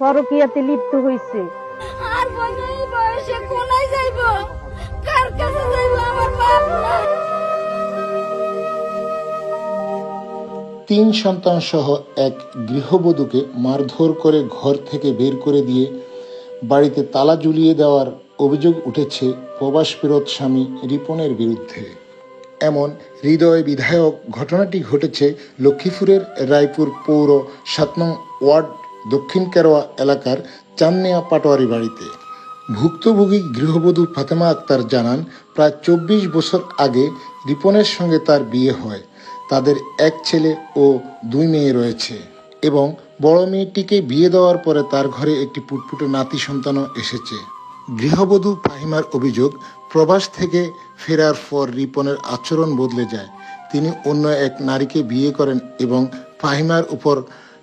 পরকীয়াতে লিপ্ত হয়েছে। আর এই বয়সে কোনায় যাইব, কার কাছে যাইব, আমার বাপ নাই। 3 সন্তান সহ এক গৃহবধূকে মারধর করে ঘর থেকে বের করে দিয়ে বাড়িতে তালা ঝুলিয়ে দেওয়ার অভিযোগ উঠেছে প্রবাসফেরত স্বামী রিপনের বিরুদ্ধে। এমন হৃদয় বিধায়ক ঘটনাটি ঘটেছে লক্ষ্মীপুরের রায়পুর পৌর 7 নং ওয়ার্ড দক্ষিণ কেরোয়া এলাকার চান্নিয়া পাটোয়ারি বাড়িতে। ভুক্তভোগী গৃহবধূ ফাতেমা আক্তার জানান, প্রায় 24 বছর আগে রিপনের সঙ্গে তার বিয়ে হয়। তাদের এক ছেলে ও 2 মেয়ে রয়েছে এবং বড় মেয়েটিকে বিয়ে দেওয়ার পরে তার ঘরে একটি পুটপুটে নাতি সন্তানও এসেছে। গৃহবধূ ফাহিমার অভিযোগ, প্রবাস থেকে ফেরার পর রিপনের আচরণ বদলে যায়। তিনি অন্য এক নারীকে বিয়ে করেন এবং ফাহিমার উপর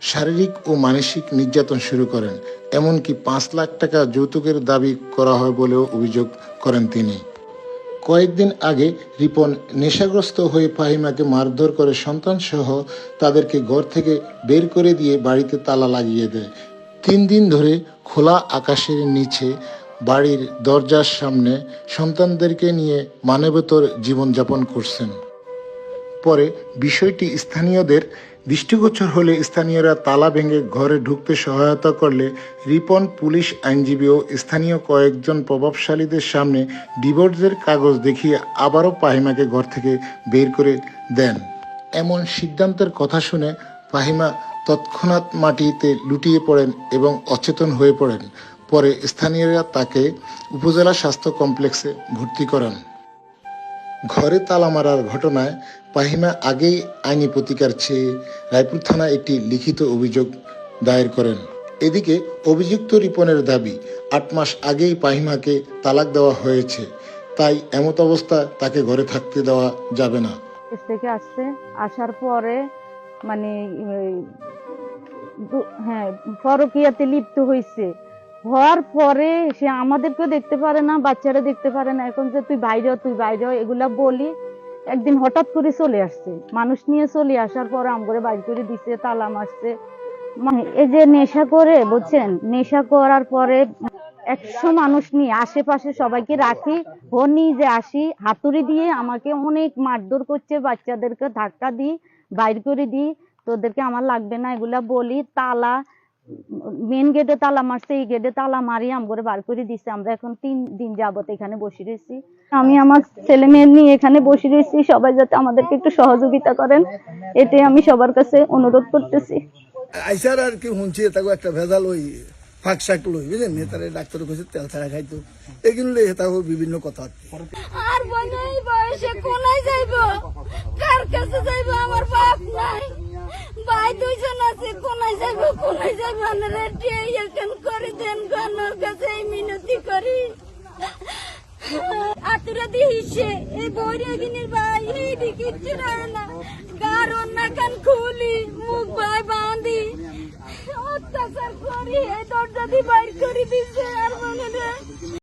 শারীরিক ও মানসিক নির্যাতন শুরু করেন। এমনকি 5 লাখ টাকা যৌতুকের দাবি করা হয় বলেও অভিযোগ করেন তিনি। কয়েকদিন আগে রিপন নেশাগ্রস্ত হয়ে ফাহিমাকে মারধর করে সন্তান সহ তাদেরকে ঘর থেকে বের করে দিয়ে বাড়িতে তালা লাগিয়ে দেয়। 3 দিন ধরে খোলা আকাশের নিচে বাড়ির দরজার সামনে সন্তানদেরকে নিয়ে মানবেতর জীবনযাপন করছেন। পরে বিষয়টি স্থানীয়দের দৃষ্টিগোচর হলে স্থানীয়রা তালা ভেঙে ঘরে ঢুকতে সহায়তা করলে রিপন পুলিশ আইনজীবী ও স্থানীয় কয়েকজন প্রভাবশালীদের সামনে ডিভোর্সের কাগজ দেখিয়ে আবারও ফাহিমাকে ঘর থেকে বের করে দেন। এমন সিদ্ধান্তের কথা শুনে ফাহিমা তৎক্ষণাৎ মাটিতে লুটিয়ে পড়েন এবং অচেতন হয়ে পড়েন। পরে স্থানীয়রা তাকে উপজেলা স্বাস্থ্য কমপ্লেক্সে ভর্তি করেন। ঘরে তালা মারার ঘটনায় ফাহিমা আগেই আইনি প্রতিকার চেয়ে রায়পুর থানায় একটি লিখিত অভিযোগ দায়ের করেন। এদিকে অভিযুক্ত রিপনের দাবি, 8 মাস আগেই ফাহিমাকে তালাক দেওয়া হয়েছে, তাই এমত অবস্থা তাকে ঘরে থাকতে দেওয়া যাবে না। দেশ থেকে আসছে, আসার পরে মানে হ্যাঁ পরকীয়াতে লিপ্ত হয়েছে। হওয়ার পরে সে আমাদেরকেও দেখতে পারে না, বাচ্চারা দেখতে পারে না। এখন যে তুই বাইরে এগুলা বলি, একদিন হঠাৎ করে চলে আসছে। মানুষ নিয়ে চলে আসার পরে আমগরে বাইর করে দিছে, তালা মারছে। এই যে নেশা করে, বুঝছেন, নেশা করার পরে 100 মানুষ নিয়ে আশেপাশে সবাইকে রাখি, ও নিজে আসি হাতুড়ি দিয়ে আমাকে অনেক মারধর করছে। বাচ্চাদেরকে ধাক্কা দিই, বাইর করে দিই, তোদেরকে আমার লাগবে না এগুলা বলি। তালা মেন গেটে তালা মারছে, এই গেটে তালা মারি আমগরে বার করে দিছে। আমরা এখন 3 দিন যাবত এখানে বসে রয়েছি। আমি আমার ছেলে মেয়ে নিয়ে এখানে বসে রয়েছি। সবাই যাতে আমাদেরকে একটু সহযোগিতা করেন, এটাই আমি সবার কাছে অনুরোধ করতেছি। আইসার আর কি শুনছি তাকে একটা ভেজাল ওই ফাঁক শাক লই, বুঝলেন, নেতারে ডাক্তার কাছে তেল ছাড়া খাইতো, এগুলো তাকে বিভিন্ন কথা। আর এই বয়সে কোনায় যাইব, কার কাছে যাইব, আমার বাপ নাই, ভাই 2 জন আছে, কোনায় যাইব আপনারা এখন করে দেন, গণর কাছে মিনতি করি। আতুরা দিয়েছে এই বৈরাগিনীর ভাই, এই দিকে চড়ায় না, গার অন্যা কান খুলি, মুখ ভাই বাঁধি, অত্যাচার করি, এই দরজা দি ভাই